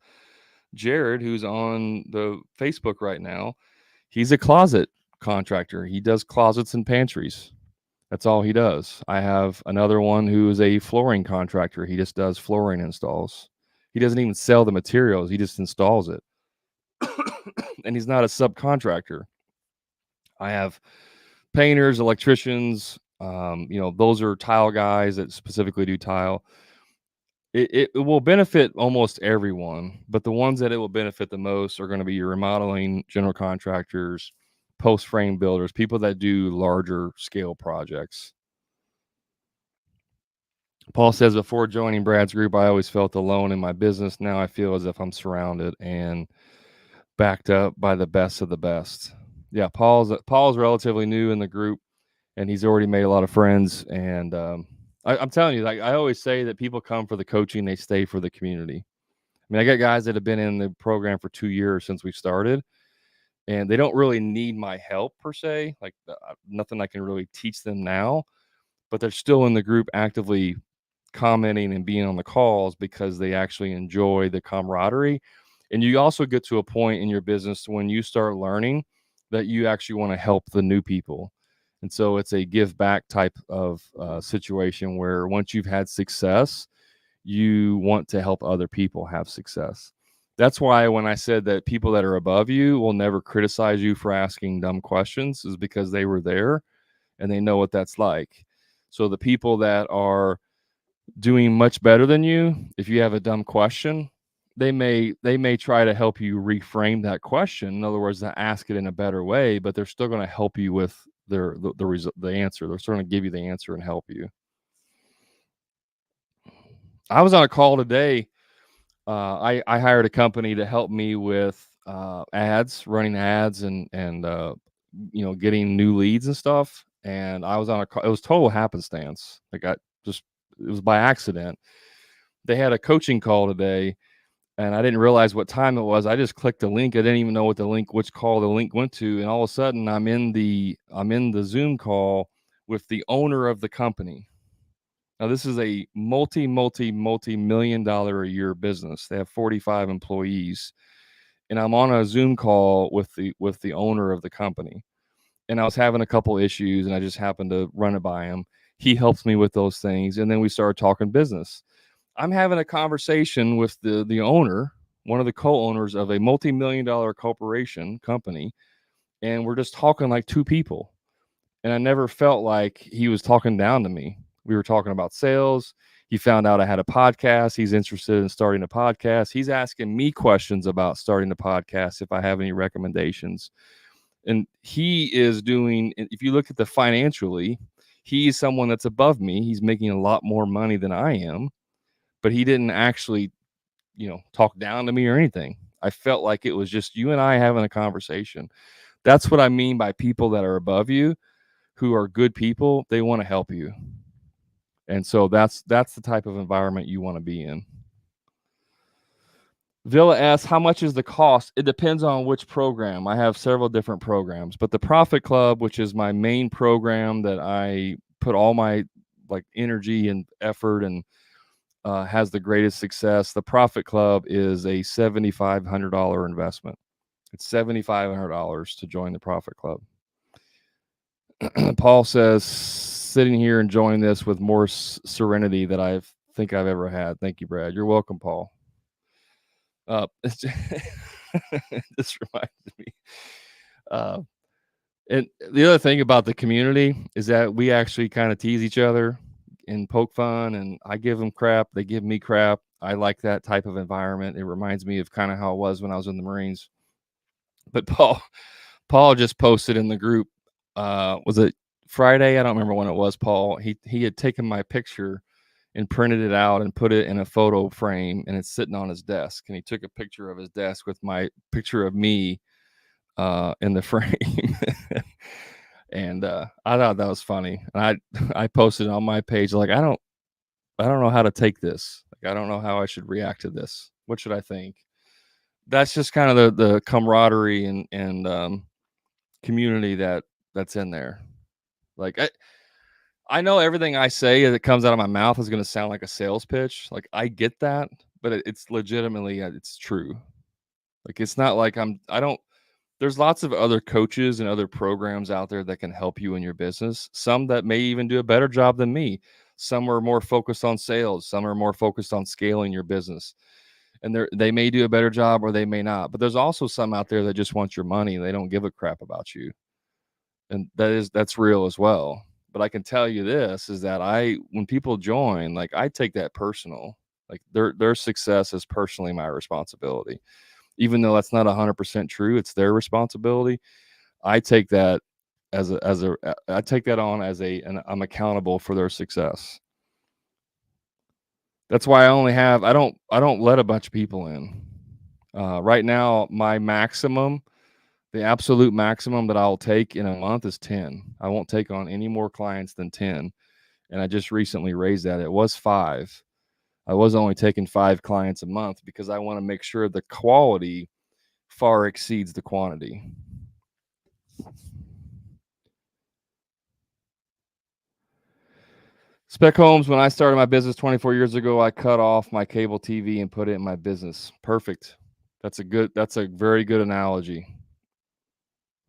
Jared, who's on the Facebook right now. He's a closet contractor. He does closets and pantries. That's all he does. I have another one who is a flooring contractor. He just does flooring installs. He doesn't even sell the materials. He just installs it. And he's not a subcontractor. I have painters, electricians, those are tile guys that specifically do tile. It will benefit almost everyone, but the ones that it will benefit the most are going to be your remodeling, general contractors, post frame builders, people that do larger scale projects. Paul says, before joining Brad's group, I always felt alone in my business. Now I feel as if I'm surrounded and backed up by the best of the best. Yeah, Paul's relatively new in the group, and he's already made a lot of friends. And I'm telling you, like I always say, that people come for the coaching, they stay for the community. I mean, I got guys that have been in the program for 2 years since we started, and they don't really need my help per se. Like nothing I can really teach them now, but they're still in the group actively commenting and being on the calls because they actually enjoy the camaraderie. And you also get to a point in your business when you start learning that you actually want to help the new people. And so it's a give back type of situation where once you've had success, you want to help other people have success. That's why when I said that people that are above you will never criticize you for asking dumb questions, is because they were there and they know what that's like. So the people that are doing much better than you, if you have a dumb question, they may try to help you reframe that question. In other words, to ask it in a better way, but they're still going to help you with the answer. They're still going to give you the answer and help you. I was on a call today. I hired a company to help me with running ads, and getting new leads and stuff. And I was on a call. It was total happenstance. Like it was by accident. They had a coaching call today, and I didn't realize what time it was. I just clicked the link. I didn't even know which call the link went to, and all of a sudden I'm in the Zoom call with the owner of the company. Now this is a multi-million dollar a year business. They have 45 employees, and I'm on a Zoom call with the owner of the company. And I was having a couple issues, and I just happened to run it by him. He helps me with those things, and then we started talking business. I'm having a conversation with the owner, one of the co-owners of a multi-million dollar company, and we're just talking like two people. And I never felt like he was talking down to me. We were talking about sales. He found out I had a podcast. He's interested in starting a podcast. He's asking me questions about starting a podcast if I have any recommendations. And he is doing, if you look at the financially, he's someone that's above me. He's making a lot more money than I am, but he didn't actually, talk down to me or anything. I felt like it was just you and I having a conversation. That's what I mean by people that are above you, who are good people. They want to help you. And so that's the type of environment you want to be in. Villa asks, how much is the cost? It depends on which program. I have several different programs, but the Profit Club, which is my main program that I put all my energy and effort and has the greatest success. The Profit Club is a $7,500 investment. It's $7,500 to join the Profit Club. Paul says, sitting here enjoying this with more serenity than I think I've ever had. Thank you, Brad. You're welcome, Paul. This reminded me. And the other thing about the community is that we actually kind of tease each other and poke fun, and I give them crap. They give me crap. I like that type of environment. It reminds me of kind of how it was when I was in the Marines. But Paul just posted in the group, was it Friday? I don't remember when it was, Paul. He had taken my picture and printed it out and put it in a photo frame, and it's sitting on his desk. And he took a picture of his desk with my picture of me in the frame. And I thought that was funny. And I posted on my page, like, I don't know how to take this. Like, I don't know how I should react to this. What should I think? That's just kind of the camaraderie and community that's in there. Like, I know everything I say that comes out of my mouth is going to sound like a sales pitch. Like, I get that, but it's legitimately, it's true. Like, it's not like there's lots of other coaches and other programs out there that can help you in your business. Some that may even do a better job than me. Some are more focused on sales. Some are more focused on scaling your business. And they may do a better job or they may not. But there's also some out there that just want your money. They don't give a crap about you. And that's real as well. But I can tell you this is that when people join, like, I take that personal. Like, their success is personally my responsibility. Even though that's not 100% true, it's their responsibility. I take that I take that on and I'm accountable for their success. That's why I don't let a bunch of people in. Right now, my maximum, the absolute maximum that I'll take in a month is 10. I won't take on any more clients than 10. And I just recently raised that. It was 5. I was only taking 5 clients a month because I want to make sure the quality far exceeds the quantity. Spec Homes, when I started my business 24 years ago, I cut off my cable TV and put it in my business. Perfect. That's a very good analogy.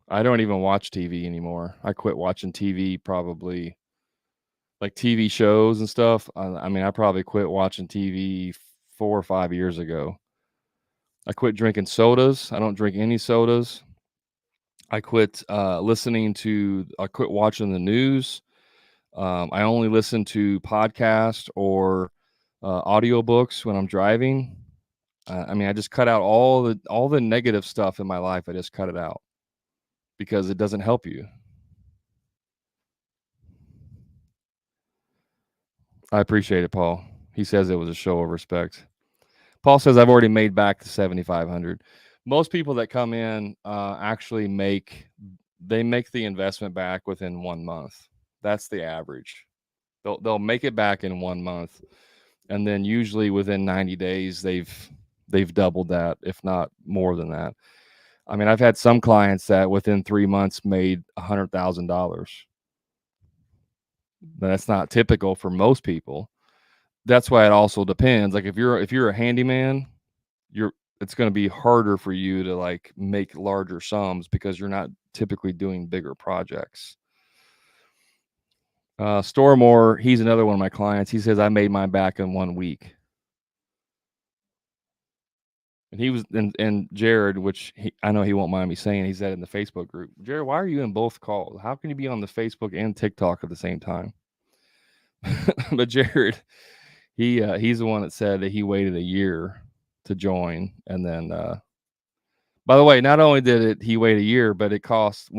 I don't even watch TV anymore. I quit watching TV probably, like TV shows and stuff. I mean, I probably quit watching TV 4 or 5 years ago. I quit drinking sodas. I don't drink any sodas. I quit I quit watching the news. I only listen to podcasts or audiobooks when I'm driving. I mean, I just cut out all the negative stuff in my life. I just cut it out because it doesn't help you. I appreciate it, Paul. He says it was a show of respect. Paul says I've already made back the 7,500. Most people that come in actually make the investment back within 1 month. That's the average. They'll make it back in 1 month, and then usually within 90 days they've doubled that, if not more than that. I mean, I've had some clients that within 3 months made $100,000. That's not typical for most people. That's why it also depends. Like, if you're a handyman, it's going to be harder for you to like make larger sums because you're not typically doing bigger projects. Stormore, he's another one of my clients. He says I made mine back in 1 week. And he was and Jared, which I know he won't mind me saying, he said in the Facebook group, Jared, why are you in both calls? How can you be on the Facebook and TikTok at the same time? But Jared, he's the one that said that he waited a year to join, and then by the way, not only did he wait a year, but it cost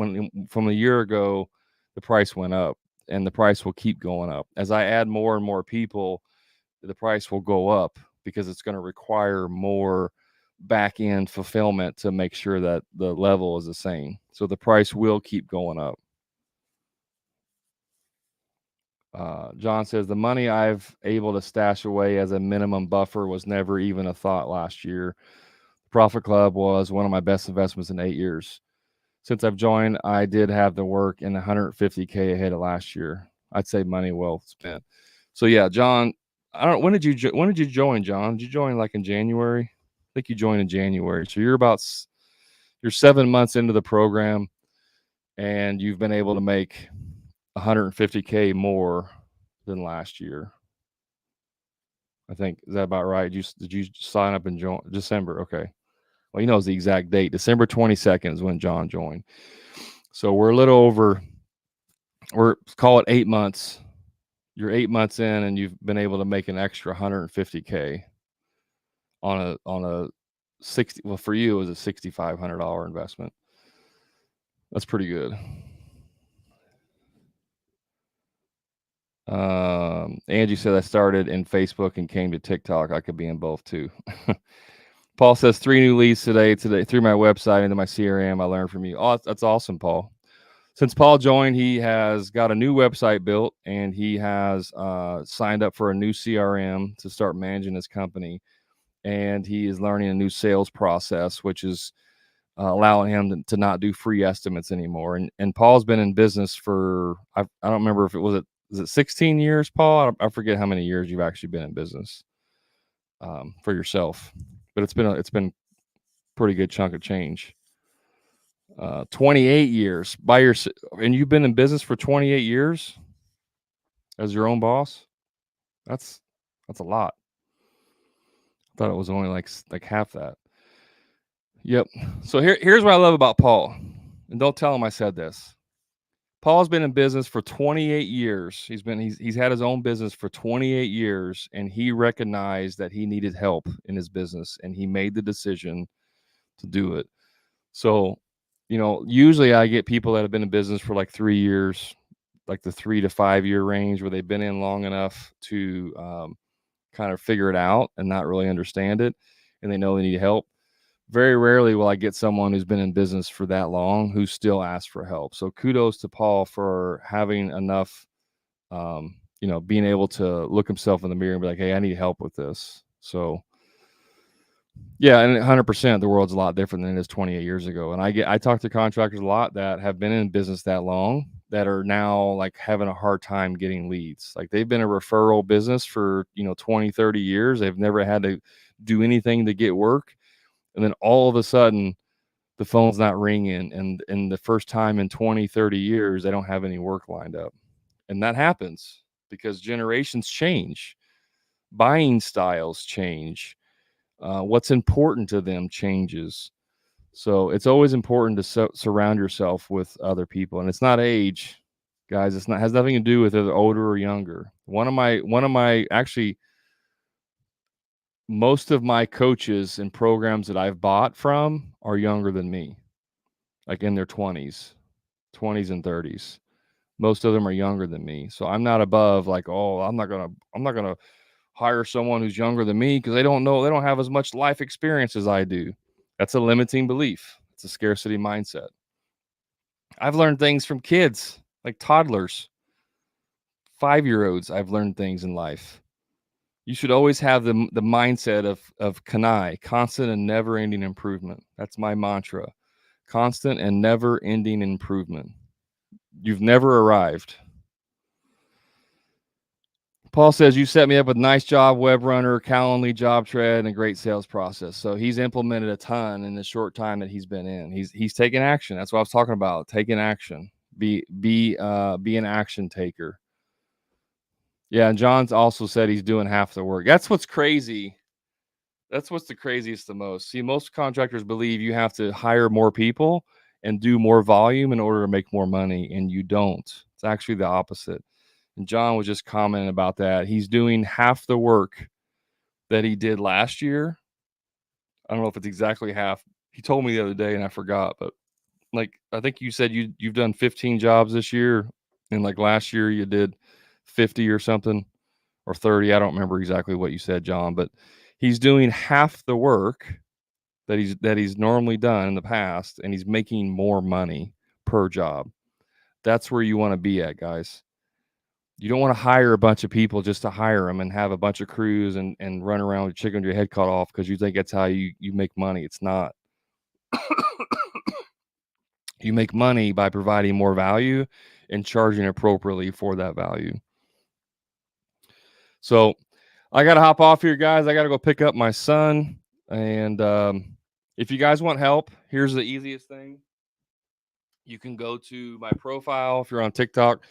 from a year ago, the price went up, and the price will keep going up as I add more and more people. The price will go up because it's going to require more back end fulfillment to make sure that the level is the same. So the price will keep going up. John says the money I've able to stash away as a minimum buffer was never even a thought last year. Profit Club was one of my best investments in 8 years. Since I've joined, I did have the work in 150K ahead of last year. I'd say money well spent. So yeah, John, I don't. When did you join, John? Did you join like in January? I think you joined in January. So you're 7 months into the program, and you've been able to make 150K more than last year. I think, is that about right? Did you sign up in December? Okay. Well, he knows the exact date. December 22nd is when John joined. So we're a little over, call it 8 months. You're 8 months in, and you've been able to make an extra 150K on a 60. Well, for you, it was a $6,500 investment. That's pretty good. Angie said I started in Facebook and came to TikTok. I could be in both too. Paul says 3 new leads today through my website into my CRM. I learned from you. Oh, that's awesome, Paul. Since Paul joined, he has got a new website built, and he has signed up for a new CRM to start managing his company. And he is learning a new sales process, which is allowing him to not do free estimates anymore. And Paul's been in business for, I don't remember if is it 16 years, Paul? I forget how many years you've actually been in business for yourself, but it's been pretty good chunk of change. 28 years and you've been in business for 28 years as your own boss. That's a lot. I thought it was only like half that. Yep. So here's what I love about Paul, and don't tell him I said this. Paul's been in business for 28 years. He's had his own business for 28 years, and he recognized that he needed help in his business, and he made the decision to do it. So, usually I get people that have been in business for like 3 years, like the 3 to 5 year range, where they've been in long enough to kind of figure it out and not really understand it, and they know they need help. Very rarely will I get someone who's been in business for that long who still asks for help. So kudos to Paul for having enough, being able to look himself in the mirror and be like, hey, I need help with this. So yeah, and 100%, the world's a lot different than it is 28 years ago. And I talk to contractors a lot that have been in business that long that are now like having a hard time getting leads. Like they've been a referral business for, 20, 30 years. They've never had to do anything to get work. And then all of a sudden the phone's not ringing. And the first time in 20, 30 years, they don't have any work lined up. And that happens because generations change, buying styles change. What's important to them changes. So it's always important to surround yourself with other people. And it's not age, guys. Has nothing to do with either older or younger. One of my actually, most of my coaches and programs that I've bought from are younger than me, like in their 20s and 30s. Most of them are younger than me. So I'm not above like, oh, I'm not going to hire someone who's younger than me because they don't have as much life experience as I do. That's a limiting belief. It's a scarcity mindset. I've learned things from kids, like toddlers, 5-year-olds. I've learned things in life. You should always have the mindset of kanai, constant and never-ending improvement. That's my mantra. Constant and never-ending improvement. You've never arrived. Paul says, you set me up with nice job, web runner, Calendly, job tread, and a great sales process. So he's implemented a ton in the short time that he's been in. He's taken action. That's what I was talking about. Taking action. Be an action taker. Yeah, and John's also said he's doing half the work. That's what's crazy. That's what's the craziest the most. See, most contractors believe you have to hire more people and do more volume in order to make more money, and you don't. It's actually the opposite. And John was just commenting about that. He's doing half the work that he did last year. I don't know if it's exactly half. He told me the other day and I forgot, but like I think you said you've done 15 jobs this year, and like last year you did 50 or something, or 30. I don't remember exactly what you said, John, but he's doing half the work that he's normally done in the past, and he's making more money per job. That's where you want to be at, guys. You don't want to hire a bunch of people just to hire them and have a bunch of crews and run around with chicken with your head cut off because you think that's how you make money. It's not. You make money by providing more value and charging appropriately for that value. So I got to hop off here, guys. I got to go pick up my son. And if you guys want help, here's the easiest thing. You can go to my profile. If you're on TikTok,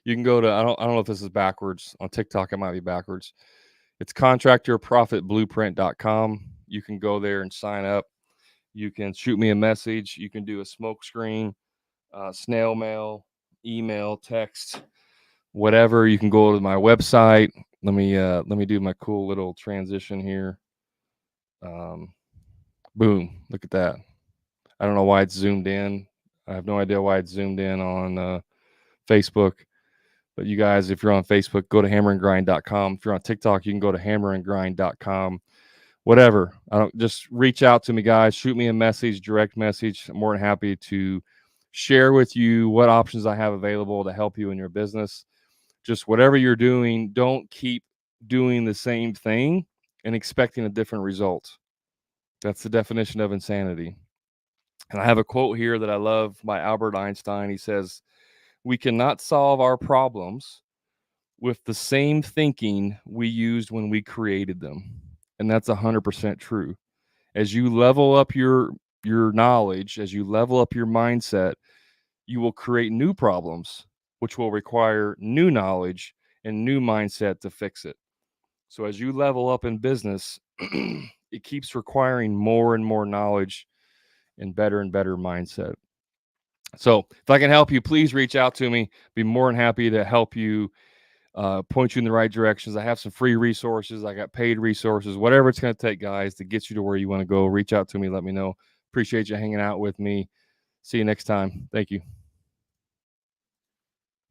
you can go to, I don't know if this is backwards. On TikTok, it might be backwards. It's contractorprofitblueprint.com. You can go there and sign up. You can shoot me a message. You can do a smoke screen, snail mail, email, text, whatever. You can go to my website. Let me do my cool little transition here. Boom! Look at that. I don't know why it's zoomed in. I have no idea why it's zoomed in on Facebook. But you guys, if you're on Facebook, go to hammerandgrind.com. If you're on TikTok, you can go to hammerandgrind.com. Whatever. I don't, just reach out to me, guys. Shoot me a message, direct message. I'm more than happy to share with you what options I have available to help you in your business. Just whatever you're doing, don't keep doing the same thing and expecting a different result. That's the definition of insanity. And I have a quote here that I love by Albert Einstein. He says, "We cannot solve our problems with the same thinking we used when we created them." And that's 100% true. As you level up your knowledge, as you level up your mindset, you will create new problems, which will require new knowledge and new mindset to fix it. So as you level up in business, it keeps requiring more and more knowledge and better mindset. So if I can help you, please reach out to me. Be more than happy to help you, point you in the right directions. I have some free resources. I got paid resources, whatever it's going to take, guys, to get you to where you want to go. Reach out to me. Let me know. Appreciate you hanging out with me. See you next time. Thank you.